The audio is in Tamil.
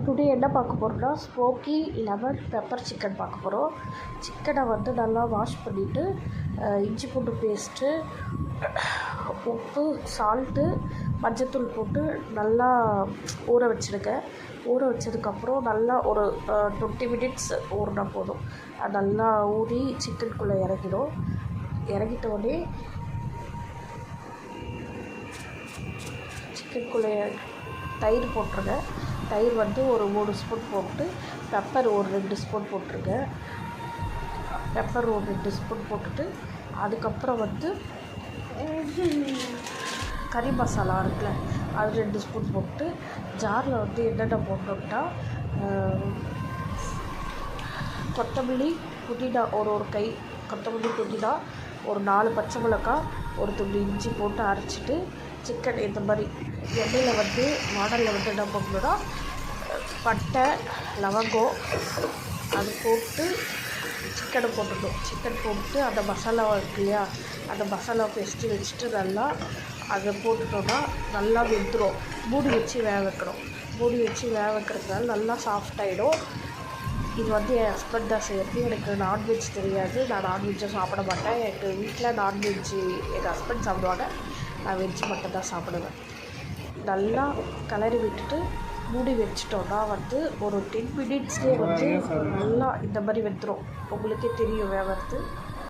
டுடே என்ன பார்க்க போகிறோம்னா ஸ்மோக்கி லெமன் பெப்பர் சிக்கன் பார்க்க போகிறோம். சிக்கனை வந்து நல்லா வாஷ் பண்ணிவிட்டு இஞ்சி பூண்டு பேஸ்ட்டு, உப்பு, சால்ட்டு, மஞ்சத்தூள் போட்டு நல்லா ஊற வச்சுடுங்க. ஊற வச்சதுக்கப்புறம் நல்லா ஒரு 20 மினிட்ஸ் ஊறினா போதும். அது நல்லா ஊறி சிக்கனுக்குள்ளே இறங்கிடும். இறங்கிட்டோடனே சிக்கனுக்குள்ளே தயிர் போட்டுருங்க. தயிர் வந்து ஒரு 3 ஸ்பூன் போட்டு, பெப்பர் ஒரு 2 ஸ்பூன் போட்டுருங்க. பெப்பர் ஒரு 2 ஸ்பூன் போட்டுட்டு, அதுக்கப்புறம் வந்து கறி மசாலா இருக்குல்ல, அது 2 ஸ்பூன் போட்டு, ஜாரில் வந்து என்னென்ன போட்டோம்னா கொத்தமல்லி, புதினா ஒரு கை கொத்தமல்லி, புதினா, ஒரு 4 பச்சை மிளகாய், ஒரு துண்டு இஞ்சி போட்டு அரைச்சிட்டு, சிக்கன் இந்த மாதிரி எண்ணெயில் வந்து வானலில் வந்து என்ன பண்ணணும்னா பட்டை, லவங்கம் அது போட்டு சிக்கனை போட்டுடணும். சிக்கன் போட்டு அந்த மசாலா இருக்கு இல்லையா, அந்த மசாலா பெஸ்ட்டு வச்சுட்டு நல்லா அதை போட்டுட்டோன்னா நல்லா வெந்துடும். மூடி வச்சு வேக வைக்கணும். மூடி வச்சு வேக வைக்கிறதுனால நல்லா சாஃப்டாகிடும். இது வந்து என் ஹஸ்பண்ட் தான் செய்கிறது. எனக்கு நான்வெஜ் தெரியாது. நான் நான்வெஜ்ஜை சாப்பிட மாட்டேன். எங்கள் வீட்டில் நான்வெஜ்ஜு எங்கள் ஹஸ்பண்ட் சாப்பிடுவாங்க. நான் வெஜ்ஜு மட்டும் தான் சாப்பிடுவேன். நல்லா கிளறி விட்டுட்டு மூடி வச்சிட்டோன்னா வந்து ஒரு 10 மினிட்ஸ்லேயே வந்து நல்லா இந்த மாதிரி வெந்துடும். உங்களுக்கே தெரியும் வேகிறது.